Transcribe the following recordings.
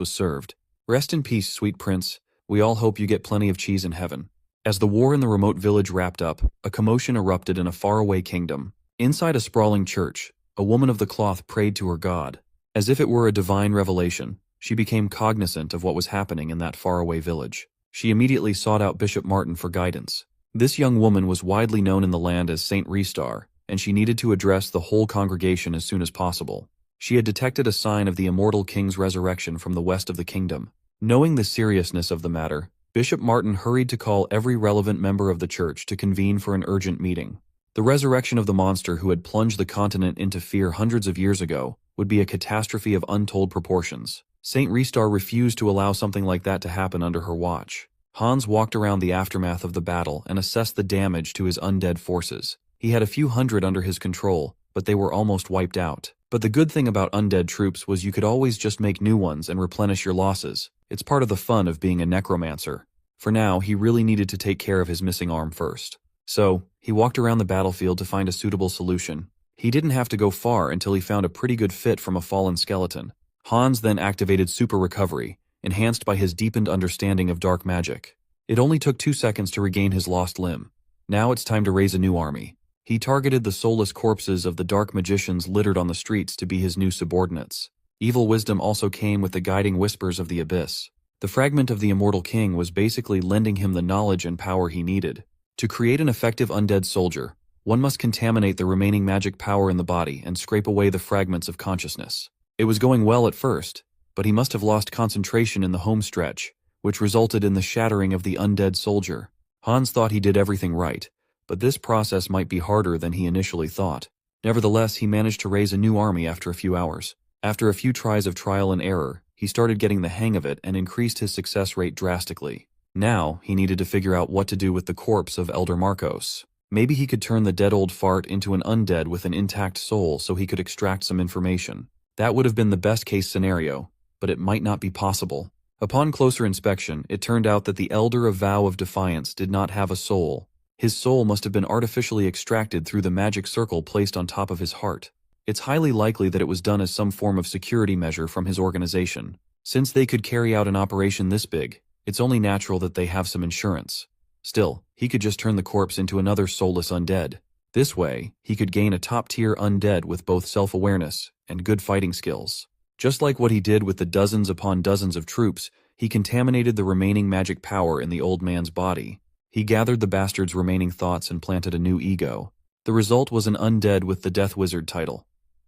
was served. Rest in peace, sweet prince. We all hope you get plenty of cheese in heaven. As the war in the remote village wrapped up, a commotion erupted in a faraway kingdom. Inside a sprawling church, a woman of the cloth prayed to her God. As if it were a divine revelation, she became cognizant of what was happening in that faraway village. She immediately sought out Bishop Martin for guidance. This young woman was widely known in the land as Saint Restar, and she needed to address the whole congregation as soon as possible. She had detected a sign of the immortal king's resurrection from the west of the kingdom. Knowing the seriousness of the matter, Bishop Martin hurried to call every relevant member of the church to convene for an urgent meeting. The resurrection of the monster who had plunged the continent into fear hundreds of years ago would be a catastrophe of untold proportions. Saint Restar refused to allow something like that to happen under her watch. Hans walked around the aftermath of the battle and assessed the damage to his undead forces. He had a few hundred under his control, but they were almost wiped out. But the good thing about undead troops was you could always just make new ones and replenish your losses. It's part of the fun of being a necromancer. For now, he really needed to take care of his missing arm first. So, he walked around the battlefield to find a suitable solution. He didn't have to go far until he found a pretty good fit from a fallen skeleton. Hans then activated Super Recovery, enhanced by his deepened understanding of dark magic. It only took 2 seconds to regain his lost limb. Now it's time to raise a new army. He targeted the soulless corpses of the dark magicians littered on the streets to be his new subordinates. Evil wisdom also came with the guiding whispers of the abyss. The fragment of the immortal king was basically lending him the knowledge and power he needed. To create an effective undead soldier, one must contaminate the remaining magic power in the body and scrape away the fragments of consciousness. It was going well at first, but he must have lost concentration in the home stretch, which resulted in the shattering of the undead soldier. Hans thought he did everything right, but this process might be harder than he initially thought. Nevertheless, he managed to raise a new army after a few hours. After a few tries of trial and error, he started getting the hang of it and increased his success rate drastically. Now, he needed to figure out what to do with the corpse of Elder Marcos. Maybe he could turn the dead old fart into an undead with an intact soul so he could extract some information. That would have been the best-case scenario, but it might not be possible. Upon closer inspection, it turned out that the Elder of Vow of Defiance did not have a soul. His soul must have been artificially extracted through the magic circle placed on top of his heart. It's highly likely that it was done as some form of security measure from his organization. Since they could carry out an operation this big, it's only natural that they have some insurance. Still, he could just turn the corpse into another soulless undead. This way, he could gain a top-tier undead with both self-awareness and good fighting skills. Just like what he did with the dozens upon dozens of troops, he contaminated the remaining magic power in the old man's body. He gathered the bastard's remaining thoughts and planted a new ego. The result was an undead with the Death Wizard title.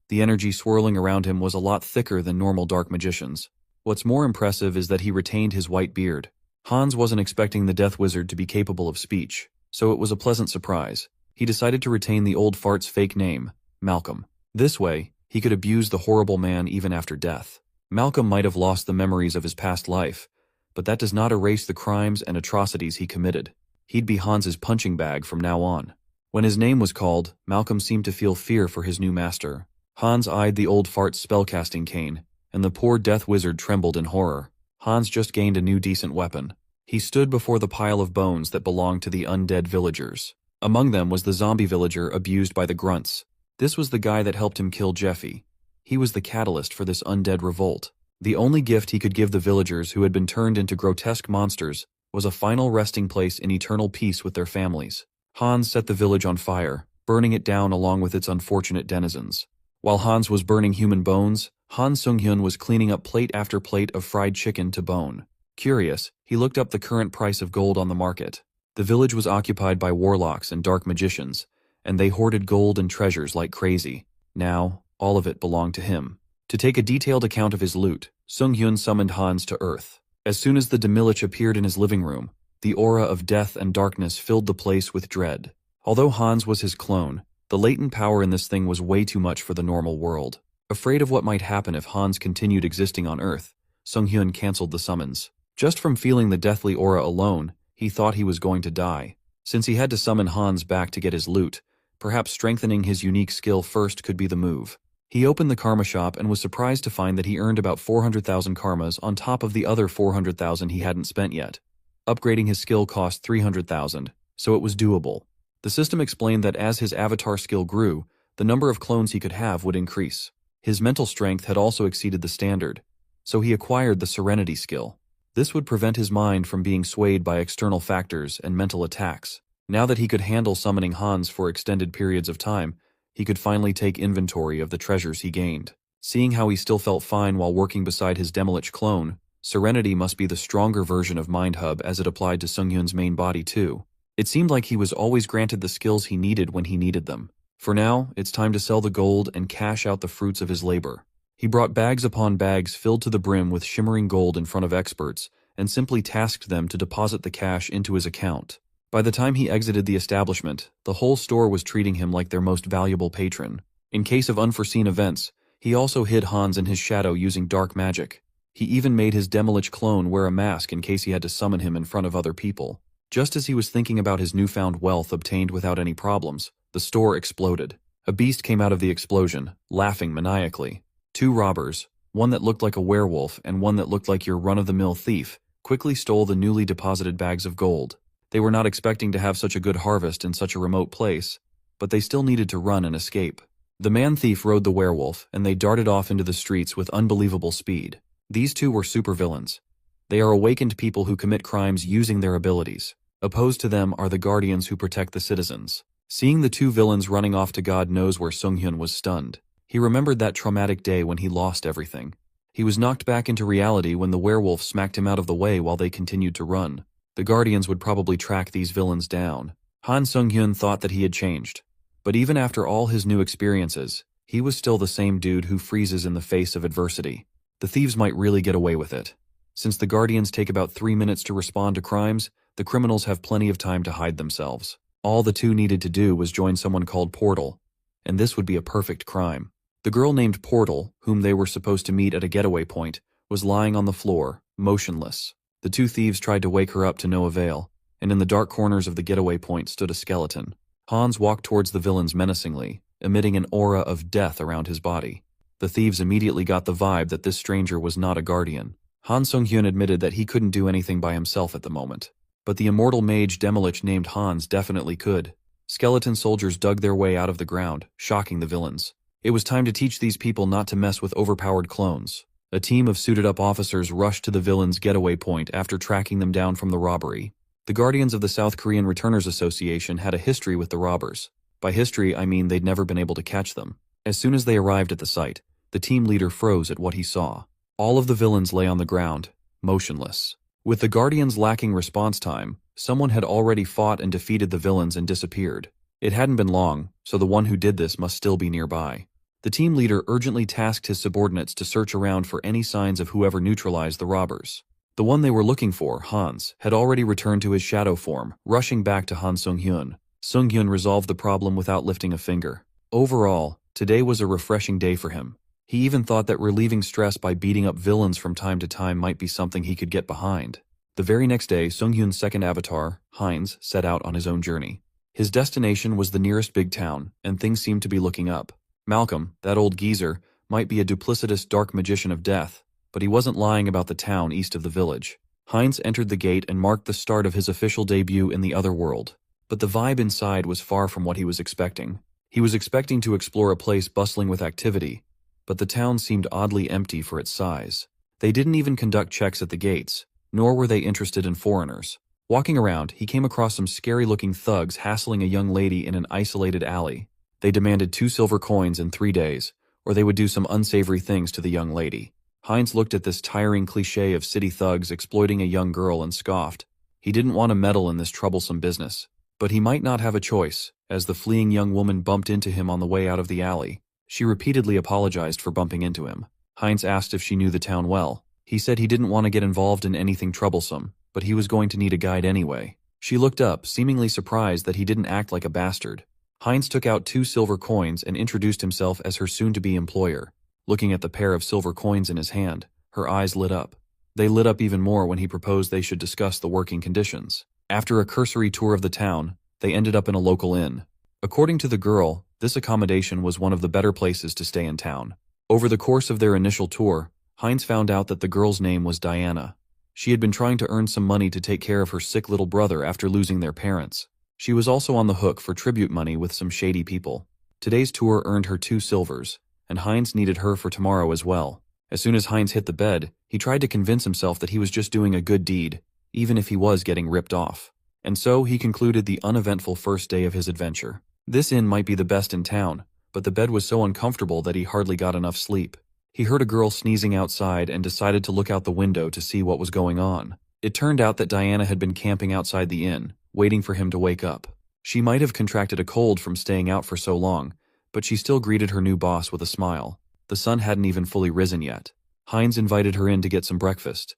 The energy swirling around him was a lot thicker than normal dark magicians. What's more impressive is that he retained his white beard. Hans wasn't expecting the Death Wizard to be capable of speech, so it was a pleasant surprise. He decided to retain the old fart's fake name, Malcolm. This way, he could abuse the horrible man even after death. Malcolm might have lost the memories of his past life, but that does not erase the crimes and atrocities he committed. He'd be Hans's punching bag from now on. When his name was called, Malcolm seemed to feel fear for his new master. Hans eyed the old fart's spellcasting cane, and the poor Death Wizard trembled in horror. Hans just gained a new decent weapon. He stood before the pile of bones that belonged to the undead villagers. Among them was the zombie villager abused by the grunts. This was the guy that helped him kill Jeffy. He was the catalyst for this undead revolt. The only gift he could give the villagers who had been turned into grotesque monsters was a final resting place in eternal peace with their families. Hans set the village on fire, burning it down along with its unfortunate denizens. While Hans was burning human bones, Han Sung-hyun was cleaning up plate after plate of fried chicken to bone. Curious, he looked up the current price of gold on the market. The village was occupied by warlocks and dark magicians, and they hoarded gold and treasures like crazy. Now, all of it belonged to him. To take a detailed account of his loot, Sung-hyun summoned Hans to Earth. As soon as the Demilich appeared in his living room, the aura of death and darkness filled the place with dread. Although Hans was his clone, the latent power in this thing was way too much for the normal world. Afraid of what might happen if Hans continued existing on Earth, Sung-hyun canceled the summons. Just from feeling the deathly aura alone, he thought he was going to die. Since he had to summon Hans back to get his loot, perhaps strengthening his unique skill first could be the move. He opened the karma shop and was surprised to find that he earned about 400,000 karmas on top of the other 400,000 he hadn't spent yet. Upgrading his skill cost 300,000, so it was doable. The system explained that as his avatar skill grew, the number of clones he could have would increase. His mental strength had also exceeded the standard. so he acquired the Serenity skill. This would prevent his mind from being swayed by external factors and mental attacks. Now that he could handle summoning Hans for extended periods of time, he could finally take inventory of the treasures he gained. Seeing how he still felt fine while working beside his Demilich clone, Serenity must be the stronger version of Mind Hub as it applied to Sunghyun's main body too. It seemed like he was always granted the skills he needed when he needed them. For now, it's time to sell the gold and cash out the fruits of his labor. He brought bags upon bags filled to the brim with shimmering gold in front of experts, and simply tasked them to deposit the cash into his account. By the time he exited the establishment, the whole store was treating him like their most valuable patron. In case of unforeseen events, he also hid Hans in his shadow using dark magic. He even made his Demilich clone wear a mask in case he had to summon him in front of other people. Just as he was thinking about his newfound wealth obtained without any problems, the store exploded. A beast came out of the explosion, laughing maniacally. Two robbers, one that looked like a werewolf and one that looked like your run-of-the-mill thief, quickly stole the newly deposited bags of gold. They were not expecting to have such a good harvest in such a remote place, but they still needed to run and escape. The man-thief rode the werewolf, and they darted off into the streets with unbelievable speed. These two were supervillains. They are awakened people who commit crimes using their abilities. Opposed to them are the guardians who protect the citizens. Seeing the two villains running off to God knows where Sunghyun was stunned. He remembered that traumatic day when he lost everything. He was knocked back into reality when the werewolf smacked him out of the way while they continued to run. The guardians would probably track these villains down. Han Sunghyun thought that he had changed. But even after all his new experiences, he was still the same dude who freezes in the face of adversity. The thieves might really get away with it. Since the guardians take about 3 minutes to respond to crimes, the criminals have plenty of time to hide themselves. All the two needed to do was join someone called Portal, and this would be a perfect crime. The girl named Portal, whom they were supposed to meet at a getaway point, was lying on the floor, motionless. The two thieves tried to wake her up to no avail, and in the dark corners of the getaway point stood a skeleton. Hans walked towards the villains menacingly, emitting an aura of death around his body. The thieves immediately got the vibe that this stranger was not a guardian. Han Sunghyun admitted that he couldn't do anything by himself at the moment. But the immortal mage Demilich named Hans definitely could. Skeleton soldiers dug their way out of the ground, shocking the villains. It was time to teach these people not to mess with overpowered clones. A team of suited-up officers rushed to the villains' getaway point after tracking them down from the robbery. The Guardians of the South Korean Returners Association had a history with the robbers. By history, I mean they'd never been able to catch them. As soon as they arrived at the site, the team leader froze at what he saw. All of the villains lay on the ground, motionless. With the Guardians lacking response time, someone had already fought and defeated the villains and disappeared. It hadn't been long, so the one who did this must still be nearby. The team leader urgently tasked his subordinates to search around for any signs of whoever neutralized the robbers. The one they were looking for, Hans, had already returned to his shadow form, rushing back to Han Sunghyun. Sunghyun resolved the problem without lifting a finger. Overall, today was a refreshing day for him. He even thought that relieving stress by beating up villains from time to time might be something he could get behind. The very next day, Sunghyun's second avatar, Heinz, set out on his own journey. His destination was the nearest big town, and things seemed to be looking up. Malcolm, that old geezer, might be a duplicitous dark magician of death, but he wasn't lying about the town east of the village. Heinz entered the gate and marked the start of his official debut in the other world. But the vibe inside was far from what he was expecting. He was expecting to explore a place bustling with activity, but the town seemed oddly empty for its size. They didn't even conduct checks at the gates, nor were they interested in foreigners. Walking around, he came across some scary-looking thugs hassling a young lady in an isolated alley. They demanded 2 silver coins in 3 days, or they would do some unsavory things to the young lady. Heinz looked at this tiring cliché of city thugs exploiting a young girl and scoffed. He didn't want to meddle in this troublesome business, but he might not have a choice, as the fleeing young woman bumped into him on the way out of the alley. She repeatedly apologized for bumping into him. Heinz asked if she knew the town well. He said he didn't want to get involved in anything troublesome, but he was going to need a guide anyway. She looked up, seemingly surprised that he didn't act like a bastard. Heinz took out 2 silver coins and introduced himself as her soon-to-be employer. Looking at the pair of silver coins in his hand, her eyes lit up. They lit up even more when he proposed they should discuss the working conditions. After a cursory tour of the town, they ended up in a local inn. According to the girl, this accommodation was one of the better places to stay in town. Over the course of their initial tour, Heinz found out that the girl's name was Diana. She had been trying to earn some money to take care of her sick little brother after losing their parents. She was also on the hook for tribute money with some shady people. Today's tour earned her 2 silvers, and Heinz needed her for tomorrow as well. As soon as Heinz hit the bed, he tried to convince himself that he was just doing a good deed, even if he was getting ripped off. And so he concluded the uneventful first day of his adventure. This inn might be the best in town, but the bed was so uncomfortable that he hardly got enough sleep. He heard a girl sneezing outside and decided to look out the window to see what was going on. It turned out that Diana had been camping outside the inn, waiting for him to wake up. She might have contracted a cold from staying out for so long, but she still greeted her new boss with a smile. The sun hadn't even fully risen yet. Heinz invited her in to get some breakfast.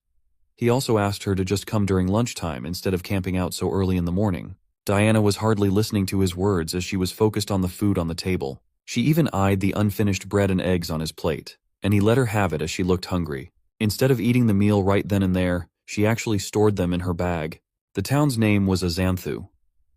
He also asked her to just come during lunchtime instead of camping out so early in the morning. Diana was hardly listening to his words as she was focused on the food on the table. She even eyed the unfinished bread and eggs on his plate, and he let her have it as she looked hungry. Instead of eating the meal right then and there, she actually stored them in her bag. The town's name was Azanthu.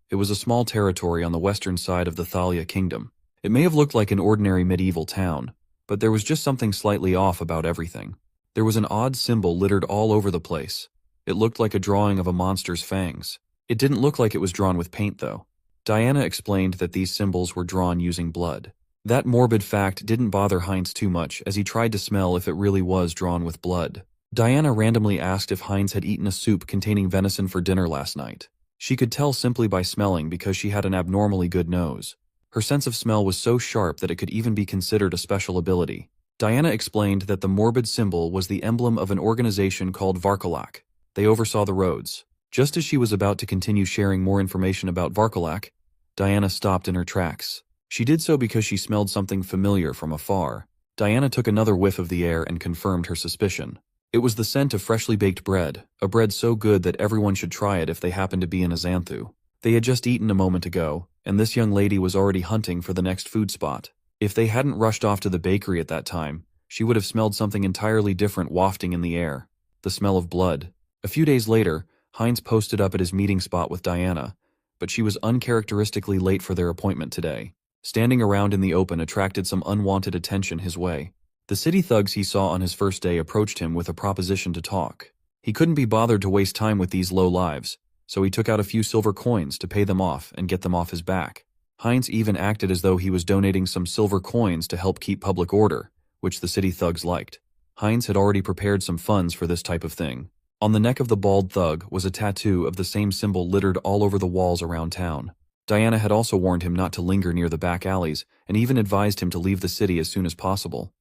It was a small territory on the western side of the Thalia kingdom. It may have looked like an ordinary medieval town, but there was just something slightly off about everything. There was an odd symbol littered all over the place. It looked like a drawing of a monster's fangs. It didn't look like it was drawn with paint, though. Diana explained that these symbols were drawn using blood. That morbid fact didn't bother Heinz too much as he tried to smell if it really was drawn with blood. Diana randomly asked if Heinz had eaten a soup containing venison for dinner last night. She could tell simply by smelling because she had an abnormally good nose. Her sense of smell was so sharp that it could even be considered a special ability. Diana explained that the morbid symbol was the emblem of an organization called Varkalak. They oversaw the roads. Just as she was about to continue sharing more information about Varkalak, Diana stopped in her tracks. She did so because she smelled something familiar from afar. Diana took another whiff of the air and confirmed her suspicion. It was the scent of freshly baked bread, a bread so good that everyone should try it if they happened to be in Azanthu. They had just eaten a moment ago, and this young lady was already hunting for the next food spot. If they hadn't rushed off to the bakery at that time, she would have smelled something entirely different wafting in the air. The smell of blood. A few days later, Heinz posted up at his meeting spot with Diana, but she was uncharacteristically late for their appointment today. Standing around in the open attracted some unwanted attention his way. The city thugs he saw on his first day approached him with a proposition to talk. He couldn't be bothered to waste time with these low lives, so he took out a few silver coins to pay them off and get them off his back. Heinz even acted as though he was donating some silver coins to help keep public order, which the city thugs liked. Heinz had already prepared some funds for this type of thing. On the neck of the bald thug was a tattoo of the same symbol littered all over the walls around town. Diana had also warned him not to linger near the back alleys and even advised him to leave the city as soon as possible.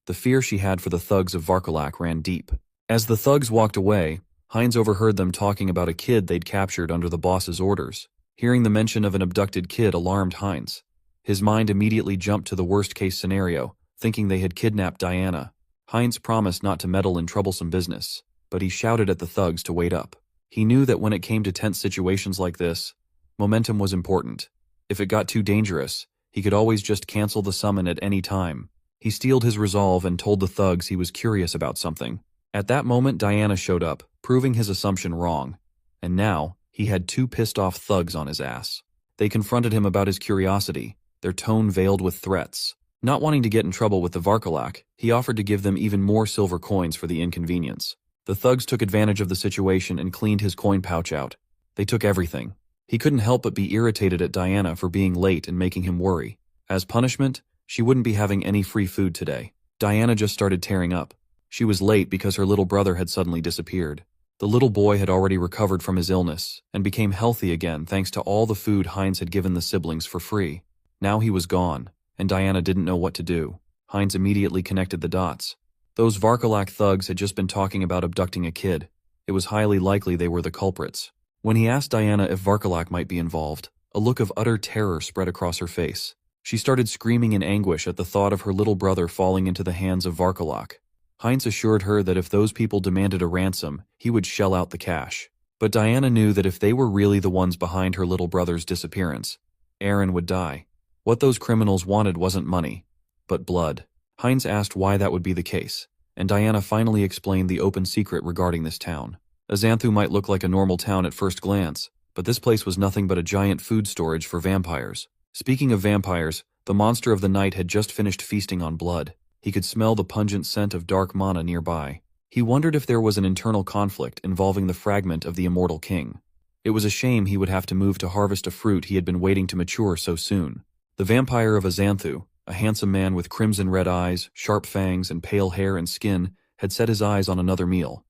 The fear she had for the thugs of Varkalak ran deep. As the thugs walked away, Heinz overheard them talking about a kid they'd captured under the boss's orders. Hearing the mention of an abducted kid alarmed Heinz. His mind immediately jumped to the worst-case scenario, thinking they had kidnapped Diana. Heinz promised not to meddle in troublesome business, but he shouted at the thugs to wait up. He knew that when it came to tense situations like this, momentum was important. If it got too dangerous, he could always just cancel the summon at any time. He steeled his resolve and told the thugs he was curious about something. At that moment, Diana showed up, proving his assumption wrong. And now, he had two pissed-off thugs on his ass. They confronted him about his curiosity, their tone veiled with threats. Not wanting to get in trouble with the Varkalak, he offered to give them even more silver coins for the inconvenience. The thugs took advantage of the situation and cleaned his coin pouch out. They took everything. He couldn't help but be irritated at Diana for being late and making him worry. As punishment, she wouldn't be having any free food today. Diana just started tearing up. She was late because her little brother had suddenly disappeared. The little boy had already recovered from his illness and became healthy again thanks to all the food Heinz had given the siblings for free. Now he was gone, and Diana didn't know what to do. Heinz immediately connected the dots. Those Varkalak thugs had just been talking about abducting a kid. It was highly likely they were the culprits. When he asked Diana if Varkalak might be involved, a look of utter terror spread across her face. She started screaming in anguish at the thought of her little brother falling into the hands of Varkalak. Heinz assured her that if those people demanded a ransom, he would shell out the cash. But Diana knew that if they were really the ones behind her little brother's disappearance, Aaron would die. What those criminals wanted wasn't money, but blood. Heinz asked why that would be the case, and Diana finally explained the open secret regarding this town. Azanthu might look like a normal town at first glance, but this place was nothing but a giant food storage for vampires. Speaking of vampires, the monster of the night had just finished feasting on blood. He could smell the pungent scent of dark mana nearby. He wondered if there was an internal conflict involving the fragment of the immortal king. It was a shame he would have to move to harvest a fruit he had been waiting to mature so soon. The vampire of Azanthu, A handsome man with crimson red eyes, sharp fangs, and pale hair and skin had set his eyes on another meal.